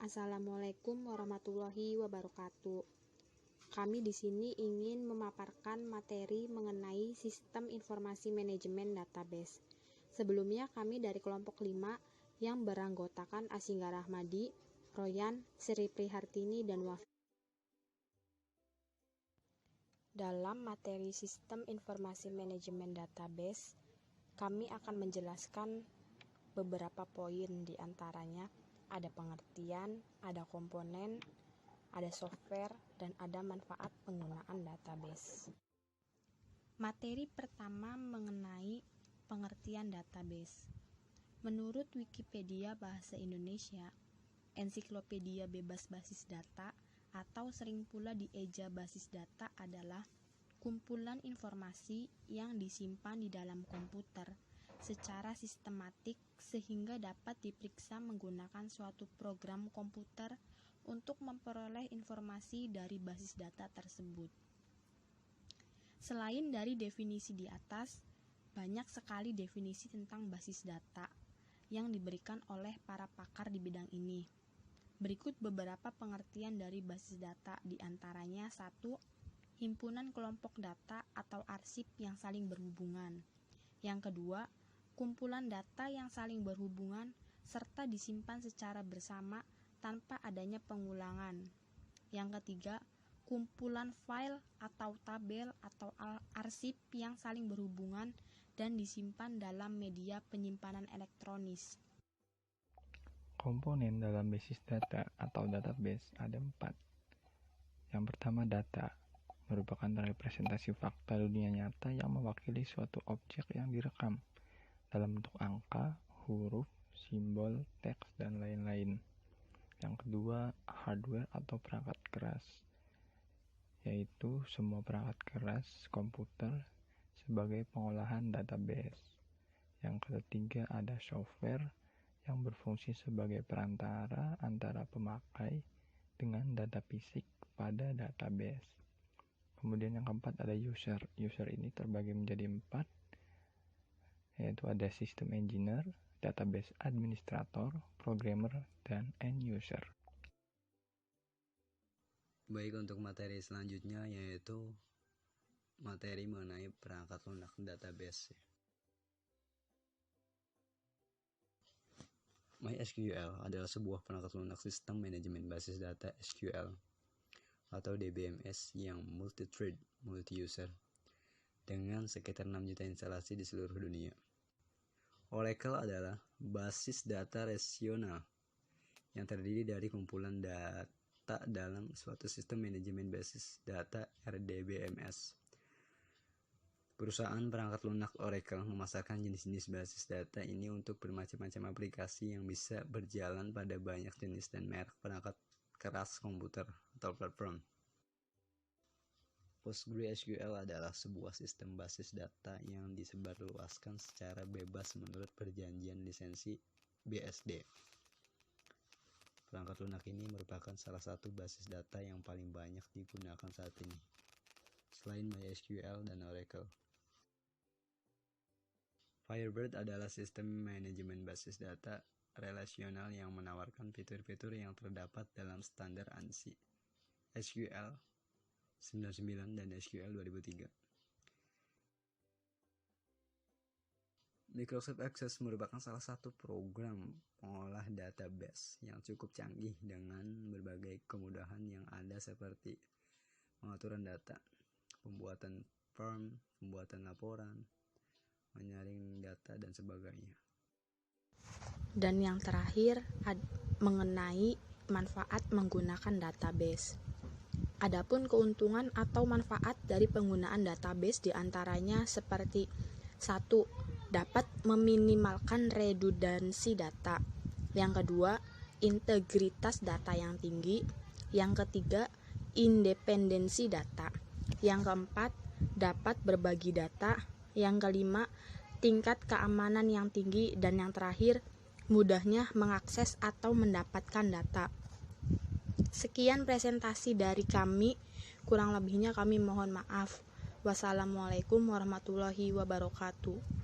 Assalamualaikum warahmatullahi wabarakatuh. Kami di sini ingin memaparkan materi mengenai sistem informasi manajemen database. Sebelumnya kami dari kelompok 5 yang beranggotakan Asingga Rahmadi, Royan, Sri Prihartini, dan Wafi. Dalam materi sistem informasi manajemen database, kami akan menjelaskan beberapa poin, di antaranya ada pengertian, ada komponen, ada software, dan ada manfaat penggunaan database. Materi pertama mengenai pengertian database. Menurut Wikipedia Bahasa Indonesia, ensiklopedia bebas basis data atau sering pula dieja basis data adalah kumpulan informasi yang disimpan di dalam komputer secara sistematik sehingga dapat diperiksa menggunakan suatu program komputer untuk memperoleh informasi dari basis data tersebut. Selain dari definisi di atas, banyak sekali definisi tentang basis data yang diberikan oleh para pakar di bidang ini. Berikut beberapa pengertian dari basis data, di antaranya 1. Himpunan kelompok data atau arsip yang saling berhubungan. Yang kedua, kumpulan data yang saling berhubungan serta disimpan secara bersama tanpa adanya pengulangan. Yang ketiga, kumpulan file atau tabel atau arsip yang saling berhubungan dan disimpan dalam media penyimpanan elektronis. Komponen dalam basis data atau database ada 4. Yang pertama, data merupakan representasi fakta dunia nyata yang mewakili suatu objek yang direkam dalam bentuk angka, huruf, simbol, teks, dan lain-lain. Yang kedua, hardware atau perangkat keras, yaitu semua perangkat keras komputer sebagai pengolahan database. Yang ketiga, ada software yang berfungsi sebagai perantara antara pemakai dengan data fisik pada database. Kemudian yang keempat, ada user. User ini terbagi menjadi 4, yaitu ada system engineer, database administrator, programmer, dan end user. Baik, untuk materi selanjutnya yaitu materi mengenai perangkat lunak database. MySQL adalah sebuah perangkat lunak sistem manajemen basis data SQL atau DBMS yang multi-thread, multi-user dengan sekitar 6 juta instalasi di seluruh dunia. Oracle adalah basis data relasional yang terdiri dari kumpulan data dalam suatu sistem manajemen basis data RDBMS. Perusahaan perangkat lunak Oracle memasarkan jenis-jenis basis data ini untuk bermacam-macam aplikasi yang bisa berjalan pada banyak jenis dan merek perangkat keras komputer atau platform. PostgreSQL adalah sebuah sistem basis data yang disebarluaskan secara bebas menurut perjanjian lisensi BSD. Perangkat lunak ini merupakan salah satu basis data yang paling banyak digunakan saat ini, selain MySQL dan Oracle. Firebird adalah sistem manajemen basis data relasional yang menawarkan fitur-fitur yang terdapat dalam standar ANSI, SQL 99 dan SQL 2003. Microsoft Access merupakan salah satu program pengolah database yang cukup canggih dengan berbagai kemudahan yang ada seperti pengaturan data, pembuatan form, pembuatan laporan, menyaring data, dan sebagainya. Dan yang terakhir mengenai manfaat menggunakan database. Adapun keuntungan atau manfaat dari penggunaan database diantaranya seperti 1. Dapat meminimalkan redundansi data. Yang kedua, integritas data yang tinggi. Yang ketiga, independensi data. Yang keempat, dapat berbagi data. Yang kelima, tingkat keamanan yang tinggi. Dan yang terakhir, mudahnya mengakses atau mendapatkan data. Sekian presentasi dari kami, kurang lebihnya kami mohon maaf. Wassalamualaikum warahmatullahi wabarakatuh.